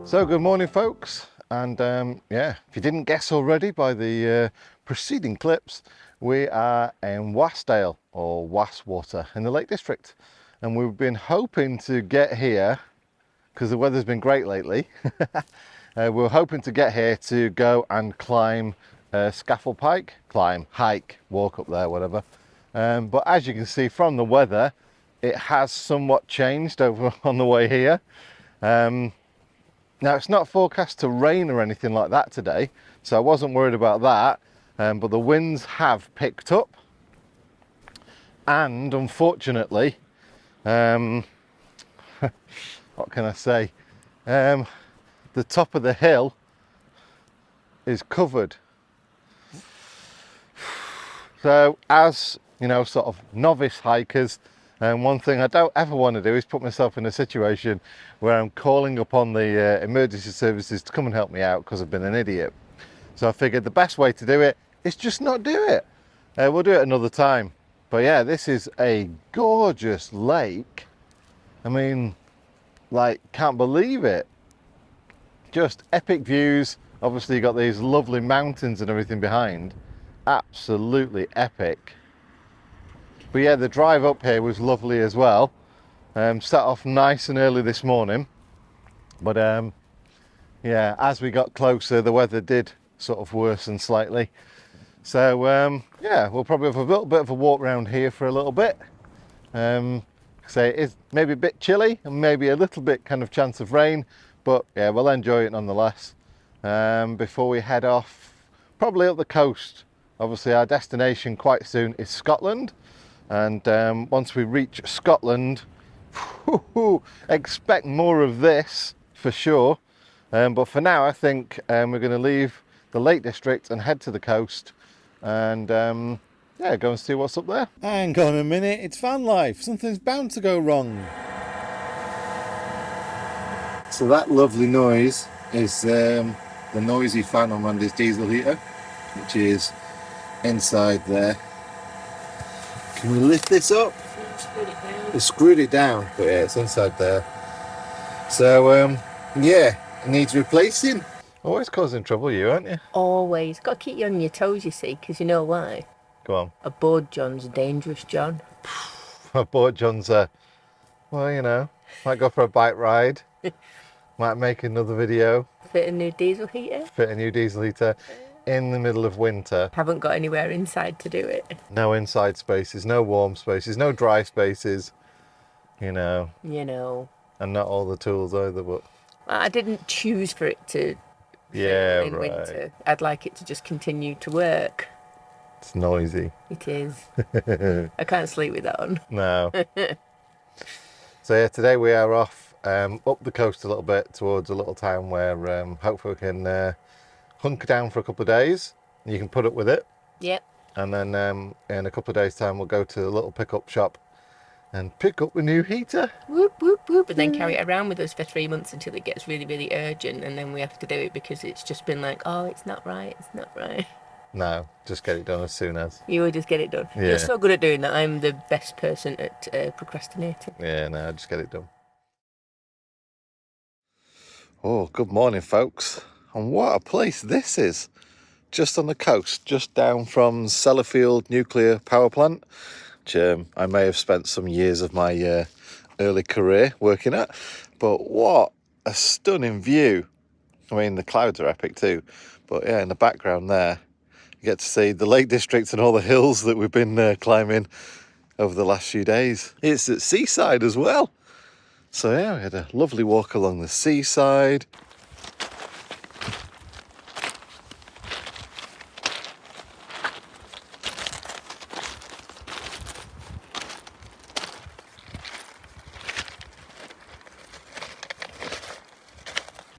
So good morning folks, and yeah, if you didn't guess already by the preceding clips, we are in Wastdale or Wastwater in the Lake District, and we've been hoping to get here because the weather's been great lately. We're hoping to get here to go and climb Scaffold Pike, hike, walk up there, whatever. But as you can see from the weather, it has somewhat changed over on the way here. Now it's not forecast to rain or anything like that today, so I wasn't worried about that, but the winds have picked up, and unfortunately, what can I say, the top of the hill is covered. So as you know, sort of novice hikers, and one thing I don't ever want to do is put myself in a situation where I'm calling upon the emergency services to come and help me out because I've been an idiot. So I figured the best way to do it is just not do it. We'll do it another time. But yeah, this is a gorgeous lake. I mean, like, can't believe it. Just epic views. Obviously you got these lovely mountains and everything behind. Absolutely epic. But yeah, the drive up here was lovely as well. Set off nice and early this morning, but yeah, as we got closer, the weather did sort of worsen slightly. So yeah, we'll probably have a little bit of a walk around here for a little bit. So it is maybe a bit chilly and maybe a little bit kind of chance of rain, but yeah, we'll enjoy it nonetheless. Before we head off, probably up the coast. Obviously our destination quite soon is Scotland. And once we reach Scotland, expect more of this for sure. But for now, I think we're going to leave the Lake District and head to the coast and yeah, go and see what's up there. Hang on a minute, it's Vanlife. Something's bound to go wrong. So that lovely noise is the noisy fan on Mandy's diesel heater, which is inside there. Can we lift this up? We screwed it down, but yeah, it's inside there. So yeah, it needs replacing. Always causing trouble, you, aren't you? Always. Got to keep you on your toes, you see, because you know why? Go on. A bored John's a dangerous John. A bored John's well, you know, might go for a bike ride, might make another video. Fit a new diesel heater. Fit a new diesel heater in the middle of winter. Haven't got anywhere inside to do it. No inside spaces, no warm spaces, no dry spaces, you know. You know. And not all the tools either, but... Well, I didn't choose for it to yeah, in right. winter. I'd like it to just continue to work. It's noisy. It is. I can't sleep with that on. No. So yeah, today we are off up the coast a little bit towards a little town where hopefully we can hunker down for a couple of days. You can put up with it. Yep. And then in a couple of days' time, we'll go to a little pickup shop and pick up a new heater. Whoop, whoop, whoop. And then carry it around with us for 3 months until it gets really, really urgent. And then we have to do it because it's just been like, oh, it's not right. It's not right. No, just get it done as soon as. You will just get it done. Yeah. You're so good at doing that. I'm the best person at procrastinating. Yeah, no, just get it done. Oh, good morning, folks. And what a place this is. Just on the coast, just down from Sellafield Nuclear Power Plant, which I may have spent some years of my early career working at. But what a stunning view. I mean, the clouds are epic too, but yeah, in the background there, you get to see the Lake District and all the hills that we've been climbing over the last few days. It's at seaside as well. So yeah, we had a lovely walk along the seaside.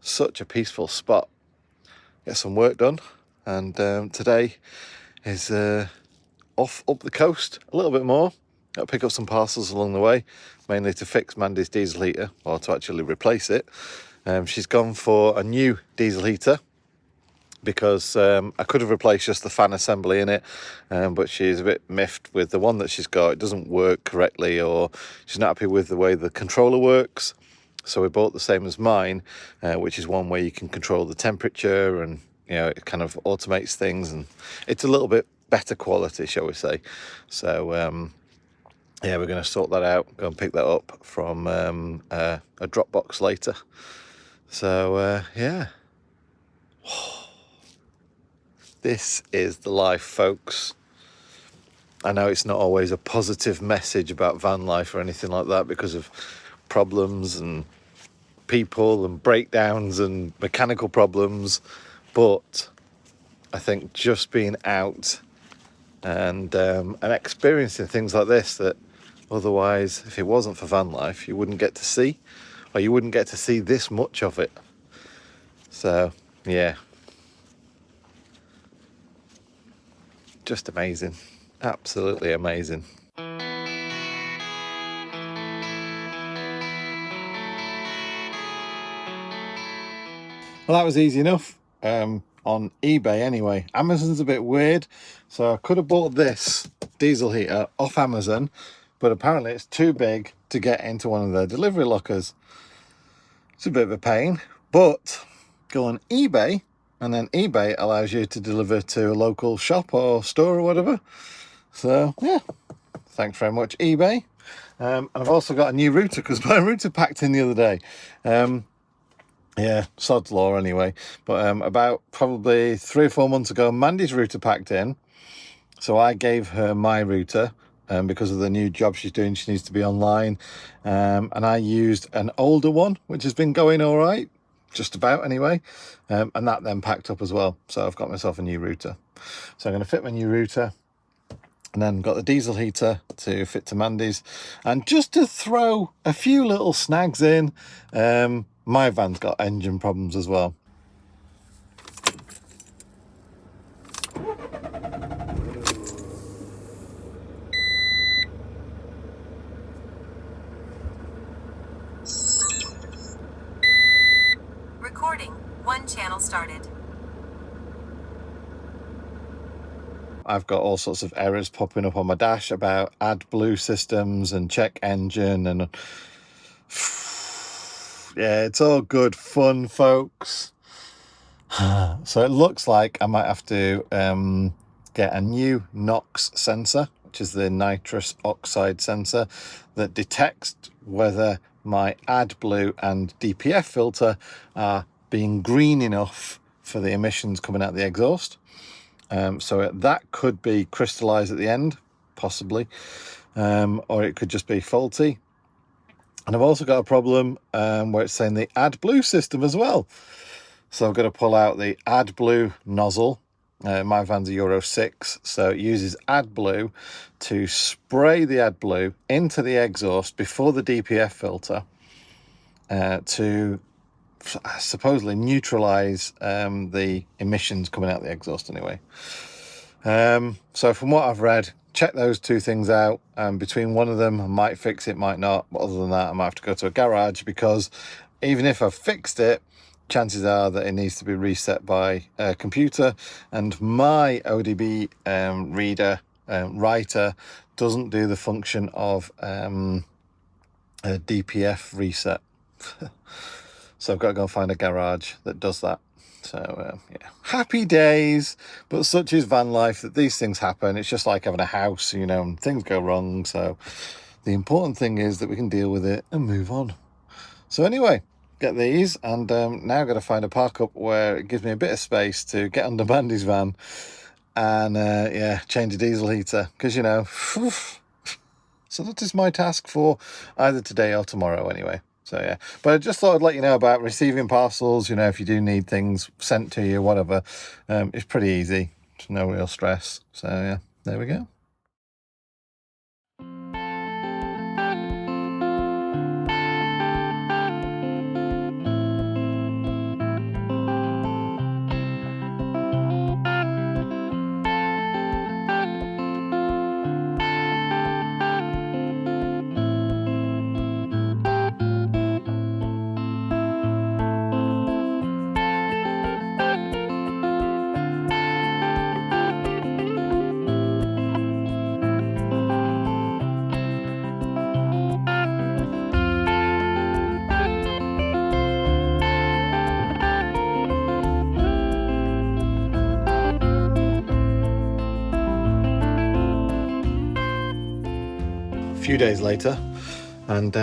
Such a peaceful spot. Get some work done, and today is off up the coast a little bit more. Got to pick up some parcels along the way, mainly to fix Mandy's diesel heater, or to actually replace it. She's gone for a new diesel heater because I could have replaced just the fan assembly in it, but she's a bit miffed with the one that she's got. It doesn't work correctly, or she's not happy with the way the controller works. So we bought the same as mine, which is one where you can control the temperature, and you know, it kind of automates things, and it's a little bit better quality, shall we say. So yeah, we're going to sort that out, go and pick that up from a drop box later. So yeah, this is the life, folks. I know it's not always a positive message about van life or anything like that because of problems and people and breakdowns and mechanical problems, but I think just being out and experiencing things like this that otherwise, if it wasn't for van life, you wouldn't get to see, or you wouldn't get to see this much of it. So yeah, just amazing, absolutely amazing. Well, that was easy enough. On eBay anyway. Amazon's a bit weird, so I could have bought this diesel heater off Amazon, but apparently it's too big to get into one of their delivery lockers. It's a bit of a pain, but go on eBay, and then eBay allows you to deliver to a local shop or store or whatever. So yeah, thanks very much, eBay. And I've also got a new router because my router packed in the other day. Yeah, sod's law anyway. But about probably 3 or 4 months ago, Mandy's router packed in. So I gave her my router because of the new job she's doing. She needs to be online. And I used an older one, which has been going all right, just about anyway. And that then packed up as well. So I've got myself a new router. So I'm going to fit my new router. And then got the diesel heater to fit to Mandy's. And just to throw a few little snags in, my van's got engine problems as well. Recording. 1 channel started. I've got all sorts of errors popping up on my dash about AdBlue systems and check engine, and yeah, it's all good fun, folks. So it looks like I might have to get a new NOx sensor, which is the nitrous oxide sensor that detects whether my AdBlue and DPF filter are being green enough for the emissions coming out the exhaust. So that could be crystallized at the end, possibly, or it could just be faulty. And I've also got a problem where it's saying the AdBlue system as well. So I've got to pull out the AdBlue nozzle. My van's a Euro 6, so it uses AdBlue to spray the AdBlue into the exhaust before the DPF filter to supposedly neutralize the emissions coming out the exhaust anyway. So from what I've read, check those two things out. Between one of them, I might fix it, might not. But other than that, I might have to go to a garage, because even if I've fixed it, chances are that it needs to be reset by a computer, and my ODB reader writer doesn't do the function of a DPF reset. So I've got to go and find a garage that does that. So yeah, happy days, but such is van life, that these things happen. It's just like having a house, you know, and things go wrong. So the important thing is that we can deal with it and move on. So anyway, get these, and now got to find a park up where it gives me a bit of space to get under Mandy's van and yeah, change the diesel heater, because you know, so that is my task for either today or tomorrow anyway. So yeah, but I just thought I'd let you know about receiving parcels. You know, if you do need things sent to you, whatever, it's pretty easy. It's no real stress. So yeah, there we go. A few days later, and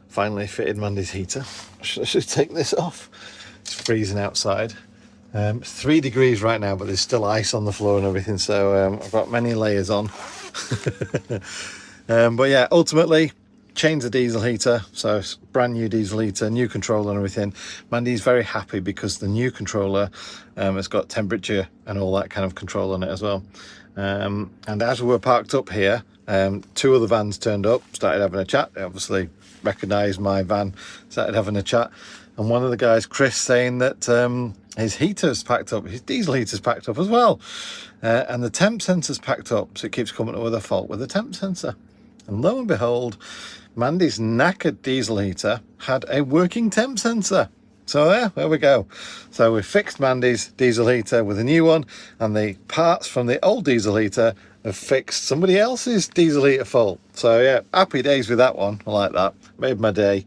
finally fitted Mandy's heater. I should take this off. It's freezing outside. It's 3 degrees right now, but there's still ice on the floor and everything, so I've got many layers on. But yeah, ultimately changed the diesel heater, so it's brand new diesel heater, new controller and everything. Mandy's very happy because the new controller has got temperature and all that kind of control on it as well. And as we were parked up here, 2 other vans turned up, started having a chat. They obviously recognised my van, started having a chat. And one of the guys, Chris, saying that his heater's packed up, his diesel heater's packed up as well. And the temp sensor's packed up, so it keeps coming up with a fault with the temp sensor. And lo and behold, Mandy's knackered diesel heater had a working temp sensor. So yeah, there we go. So we fixed Mandy's diesel heater with a new one, and the parts from the old diesel heater have fixed somebody else's diesel heater fault. So yeah, happy days with that one. I like that. Made my day.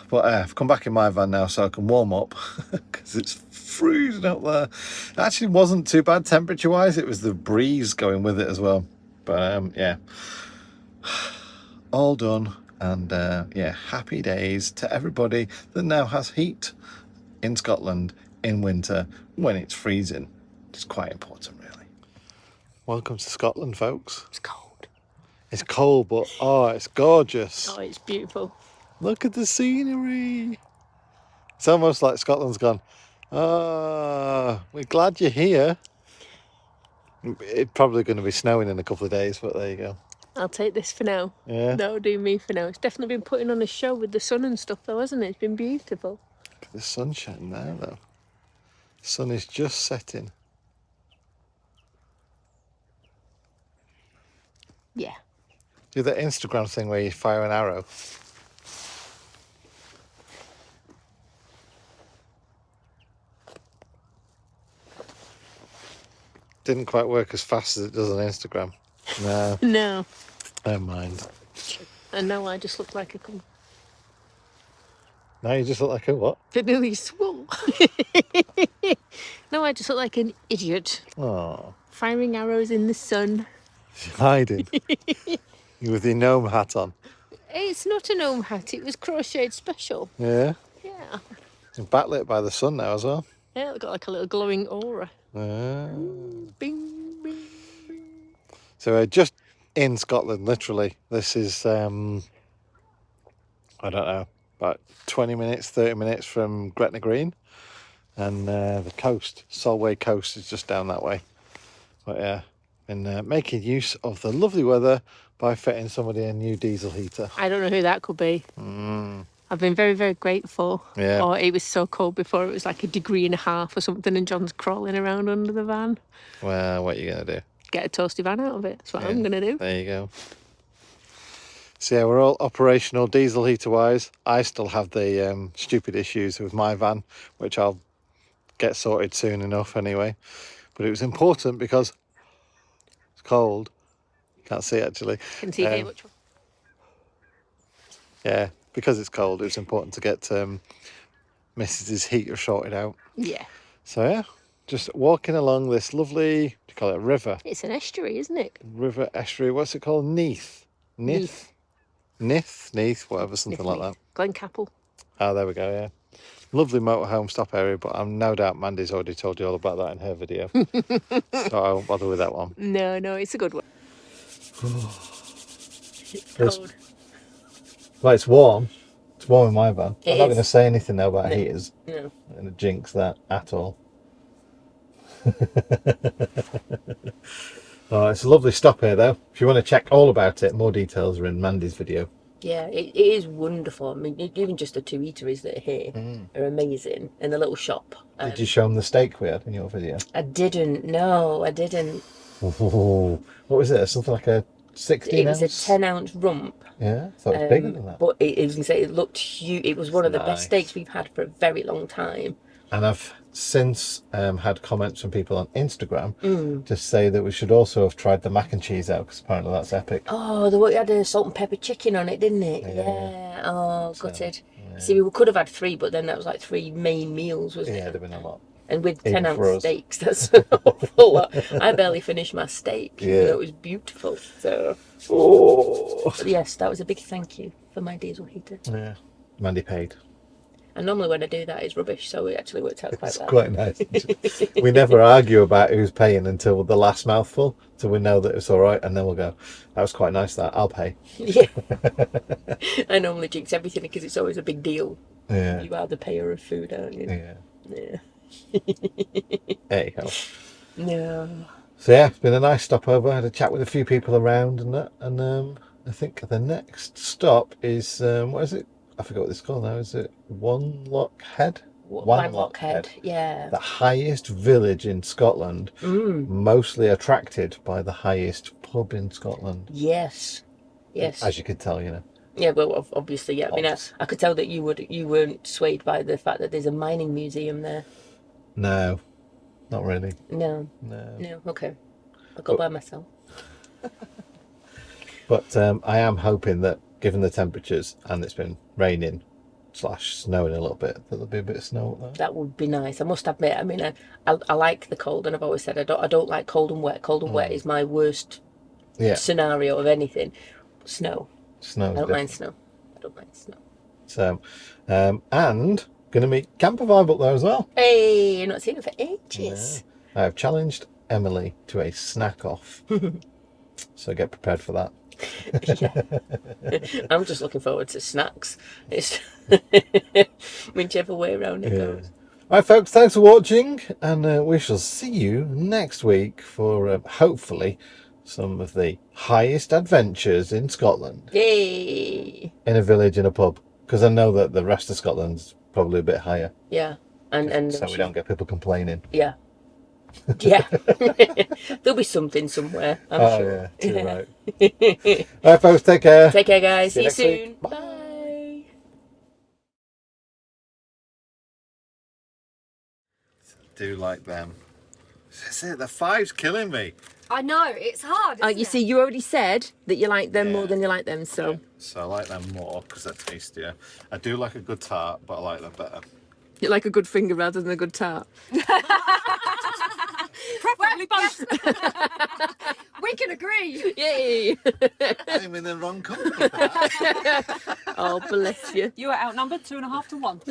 But I've come back in my van now so I can warm up because it's freezing out there. It actually wasn't too bad temperature wise. It was the breeze going with it as well. But yeah, all done. And yeah, happy days to everybody that now has heat in Scotland in winter when it's freezing. It's quite important, really. Welcome to Scotland, folks. It's cold. It's cold, but oh, it's gorgeous. Oh, it's beautiful. Look at the scenery. It's almost like Scotland's gone, we're glad you're here. It's probably going to be snowing in a couple of days, but there you go. I'll take this for now. Yeah. That'll do me for now. It's definitely been putting on a show with the sun and stuff though, hasn't it? It's been beautiful. Look at the sunshine now, though. The sun is just setting. Yeah. Do that Instagram thing where you fire an arrow. Didn't quite work as fast as it does on Instagram. No, No. never mind. And now I just look like a Now you just look like a what? vanilla swole. No, I just look like an idiot. Oh, Firing arrows in the sun. hiding. With your gnome hat on. It's not a gnome hat, it was crocheted special. Yeah. Yeah. It's backlit by the sun now as well. Yeah, it's got like a little glowing aura. Ah. Bing, bing. So just in Scotland, literally. This is, I don't know, about 20 minutes, 30 minutes from Gretna Green. And the coast, Solway coast, is just down that way. But yeah, been making use of the lovely weather by fitting somebody a new diesel heater. I don't know who that could be. I've been very, very grateful. Yeah. Or it was so cold before, it was like 1.5 degrees or something, and John's crawling around under the van. Well, what are you going to do? Get a toasty van out of it. That's what I'm going to do. There you go. So yeah, we're all operational diesel heater wise. I still have the stupid issues with my van, which I'll get sorted soon enough anyway. But it was important because it's cold. Can't see actually. Can see here which one. Yeah, because it's cold, it was important to get Mrs.'s heater sorted out. Yeah. So yeah, just walking along this lovely, what do you call it, river? It's an estuary, isn't it? River estuary, what's it called? Neath. Neath. Neath, whatever, something like that. Glencapel. Oh, there we go, yeah. Lovely motorhome stop area, but I'm no doubt Mandy's already told you all about that in her video. So I won't bother with that one. No, it's a good one. It's It's- cold. Well, it's warm. It's warm in my van. It I'm not is. going to say anything now about No. heaters. No. I'm going to jinx that at all. Oh, it's a lovely stop here, though. If you want to check all about it, more details are in Mandy's video. Yeah, it is wonderful. I mean, even just the 2 eateries that are here are amazing. And the little shop. Did you show them the steak we had in your video? I didn't. No, I didn't. What was it? Something like a 16 It was a ounce? 10-ounce rump. Yeah, I thought it was bigger than that. But it was, it looked huge. It was one of the Nice. best steaks we've had for a very long time. And I've since had comments from people on Instagram to say that we should also have tried the mac and cheese out, because apparently that's epic. Oh, the one it had a salt and pepper chicken on it, didn't it? Yeah. Oh, gutted. See, we could have had 3, but then that was like 3 main meals, wasn't Yeah, it? there'd been a lot. And with Even 10-ounce for us. steaks, that's an awful lot. I barely finished my steak. Yeah. Even though it was beautiful. So, but yes, that was a big thank you for my diesel heater. Yeah, Mandy paid. And normally when I do that, it's rubbish, so it actually worked out quite It's well. quite nice. We never argue about who's paying until the last mouthful, so we know that it's all right, and then we'll go, that was quite nice, that, I'll pay. Yeah. I normally jinx everything because it's always a big deal. Yeah. You are the payer of food, aren't you? Yeah. Yeah. Anyhow. No. So yeah, it's been a nice stopover. I had a chat with a few people around and that, and I think the next stop is, what is it? I forget what it's called now. Is it Wanlock Head? Wanlock Head, yeah. The highest village in Scotland, mostly attracted by the highest pub in Scotland. Yes. Yes. As you could tell, you know. Yeah, well, obviously, yeah. I mean, Obvious. I could tell that you weren't swayed by the fact that there's a mining museum there. No, not really. No. No. No. Okay. I'll go by myself. But I am hoping that, given the temperatures, and it's been raining / snowing a little bit, that there'll be a bit of snow up there. That would be nice. I must admit. I mean, I like the cold, and I've always said I don't like cold and wet. Cold and wet is my worst scenario of anything. Snow. Snow's I don't mind different. snow. I don't mind snow. So, and going to meet Campervan up there as well. Hey, you're not seen it for ages. I have challenged Emily to a snack off. So get prepared for that. Yeah. I'm just looking forward to snacks. It's whichever way around it goes. Alright folks, thanks for watching, and we shall see you next week for hopefully some of the highest adventures in Scotland. Yay! In a village, in a pub, because I know that the rest of Scotland's probably a bit higher, Yeah, and so we don't get people complaining. Yeah, yeah. There'll be something somewhere. I'm sure. Yeah, too right. Alright folks, take care. Take care, guys. See you See you next soon. week. Bye. Bye. Do like them. That's it, the 5's killing me. I know, it's hard. Isn't You it? see, you already said that you like them Yeah. more than you like them, so So I like them more because they're tastier. I do like a good tart, but I like them better. you like a good finger rather than a good tart. Preferably both. We can agree. Yay! I'm in the wrong company for that. Oh, bless you. You are outnumbered 2.5 to 1.